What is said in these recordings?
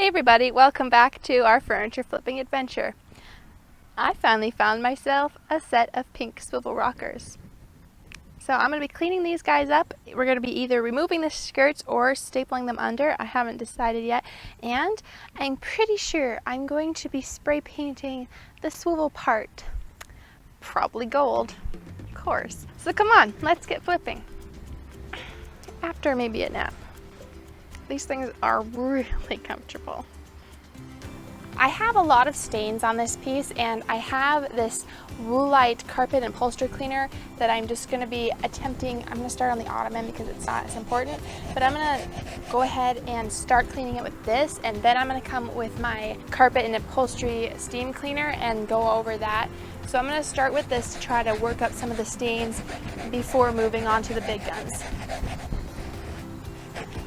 Hey everybody, welcome back to our furniture flipping adventure. I finally found myself a set of pink swivel rockers. So I'm going to be cleaning these guys up. We're going to be either removing the skirts or stapling them under. I haven't decided yet. And I'm pretty sure I'm going to be spray painting the swivel part. Probably gold, of course. So come on, let's get flipping. After maybe a nap. These things are really comfortable. I have a lot of stains on this piece, and I have this Woolite carpet and upholstery cleaner that I'm just going to be attempting. I'm going to start on the ottoman because it's not as important, but I'm going to go ahead and start cleaning it with this, and then I'm going to come with my carpet and upholstery steam cleaner and go over that. So I'm going to start with this to try to work up some of the stains before moving on to the big guns.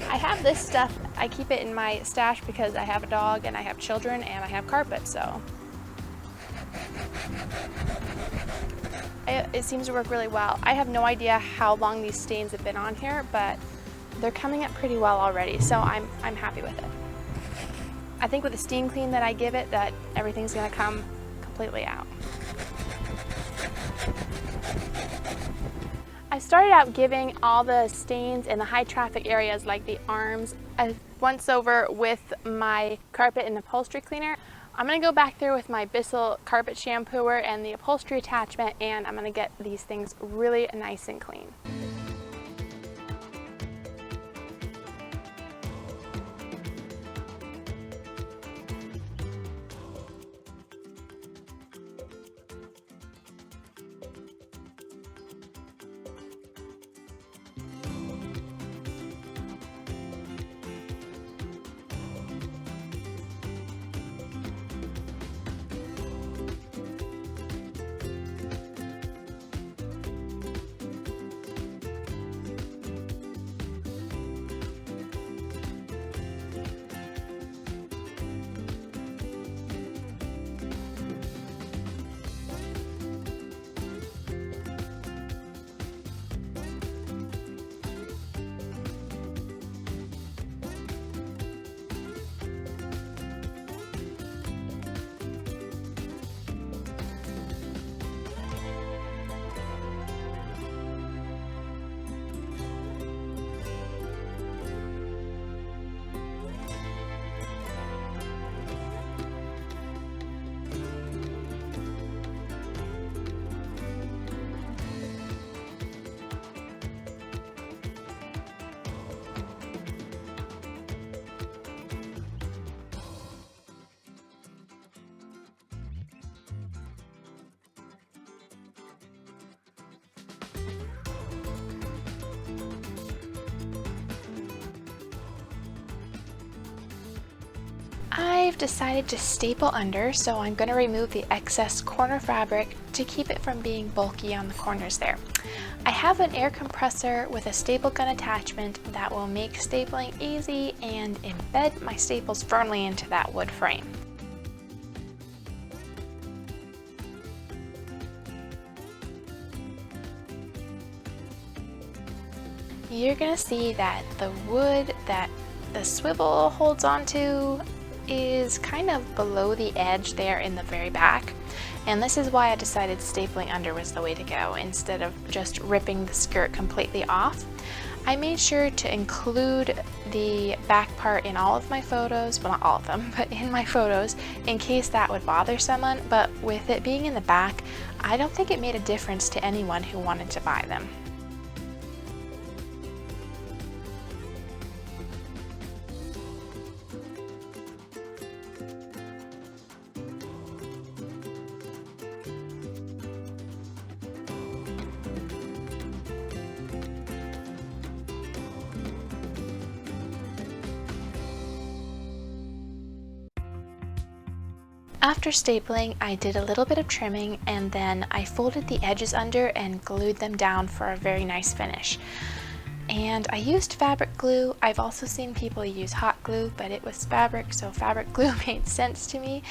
I have this stuff, I keep it in my stash because I have a dog and I have children and I have carpet, so it seems to work really well. I have no idea how long these stains have been on here, but they're coming up pretty well already, so I'm happy with it. I think with the steam clean that I give it, that everything's going to come completely out. I started out giving all the stains in the high traffic areas like the arms a once over with my carpet and upholstery cleaner. I'm going to go back there with my Bissell carpet shampooer and the upholstery attachment, and I'm going to get these things really nice and clean. I've decided to staple under, so I'm going to remove the excess corner fabric to keep it from being bulky on the corners there. I have an air compressor with a staple gun attachment that will make stapling easy and embed my staples firmly into that wood frame. You're going to see that the wood that the swivel holds onto is kind of below the edge there in the very back, and this is why I decided stapling under was the way to go instead of just ripping the skirt completely off. I made sure to include the back part in all of my photos, well not all of them, but in my photos in case that would bother someone, but with it being in the back, I don't think it made a difference to anyone who wanted to buy them. After stapling, I did a little bit of trimming, and then I folded the edges under and glued them down for a very nice finish. And I used fabric glue. I've also seen people use hot glue, but it was fabric, so fabric glue made sense to me.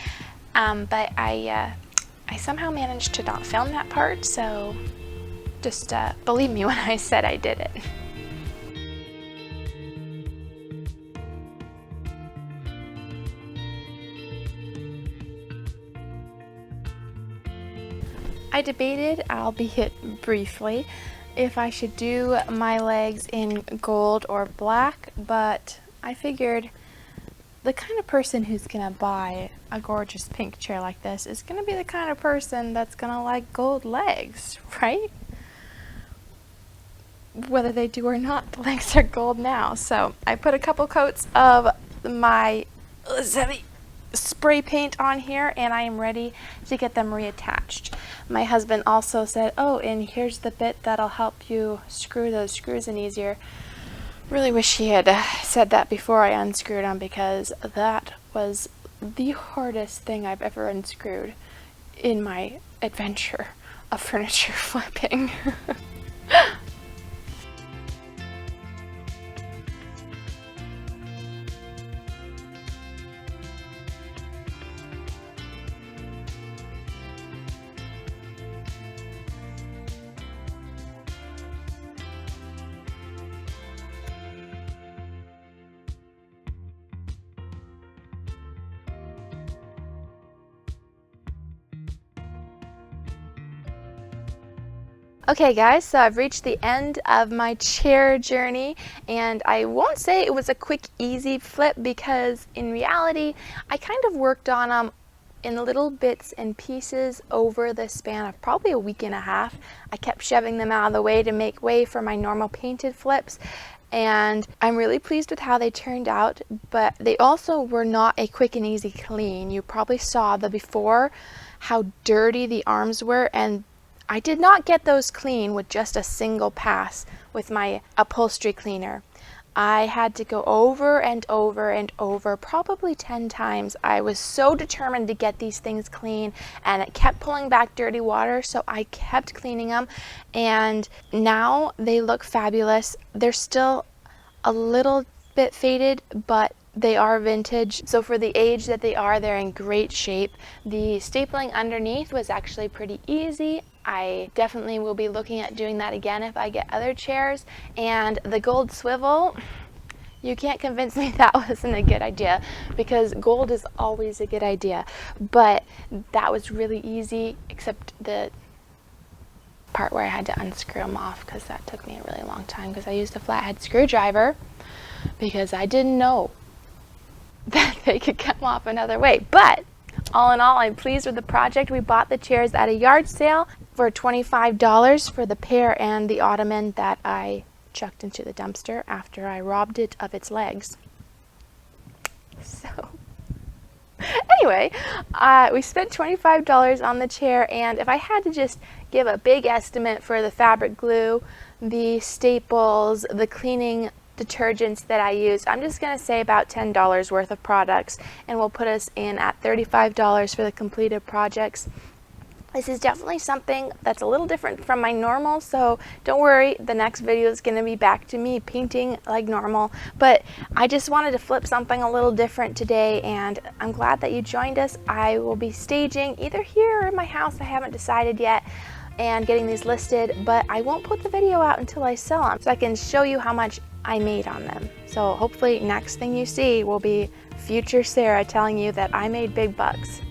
But I somehow managed to not film that part, so just believe me when I said I did it. I debated, albeit briefly, if I should do my legs in gold or black, but I figured the kind of person who's gonna buy a gorgeous pink chair like this is gonna be the kind of person that's gonna like gold legs, right? Whether they do or not, the legs are gold now. So I put a couple coats of my spray paint on here, and I am ready to get them reattached. My husband also said, oh, and here's the bit that'll help you screw those screws in easier. Really wish he had said that before I unscrewed them, because that was the hardest thing I've ever unscrewed in my adventure of furniture flipping. Okay guys, so I've reached the end of my chair journey, and I won't say it was a quick, easy flip, because in reality, I kind of worked on them in little bits and pieces over the span of probably a week and a half. I kept shoving them out of the way to make way for my normal painted flips, and I'm really pleased with how they turned out, but they also were not a quick and easy clean. You probably saw the before, how dirty the arms were, and I did not get those clean with just a single pass with my upholstery cleaner. I had to go over and over and over, probably 10 times. I was so determined to get these things clean, and it kept pulling back dirty water, so I kept cleaning them, and now they look fabulous. They're still a little bit faded, but they are vintage, so for the age that they are, they're in great shape. The stapling underneath was actually pretty easy. I definitely will be looking at doing that again if I get other chairs. And the gold swivel, you can't convince me that wasn't a good idea, because gold is always a good idea. But that was really easy, except the part where I had to unscrew them off, because that took me a really long time, because I used a flathead screwdriver because I didn't know that they could come off another way. But all in all, I'm pleased with the project. We bought the chairs at a yard sale for $25 for the pair and the ottoman that I chucked into the dumpster after I robbed it of its legs. So anyway, we spent $25 on the chair, and if I had to just give a big estimate for the fabric glue, the staples, the cleaning detergents that I used, I'm just going to say about $10 worth of products, and we'll put us in at $35 for the completed projects. This is definitely something that's a little different from my normal, so don't worry, the next video is going to be back to me painting like normal, but I just wanted to flip something a little different today, and I'm glad that you joined us. I will be staging either here or in my house, I haven't decided yet, and getting these listed, but I won't put the video out until I sell them, so I can show you how much I made on them. So hopefully next thing you see will be future Sarah telling you that I made big bucks.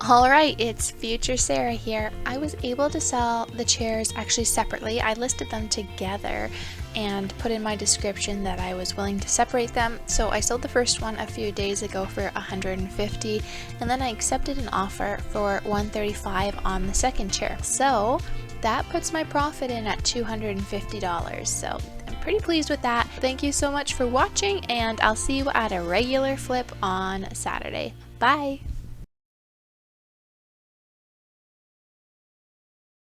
Alright, it's future Sarah here. I was able to sell the chairs actually separately. I listed them together and put in my description that I was willing to separate them. So I sold the first one a few days ago for $150, and then I accepted an offer for $135 on the second chair. So that puts my profit in at $250. So I'm pretty pleased with that. Thank you so much for watching, and I'll see you at a regular flip on Saturday. Bye!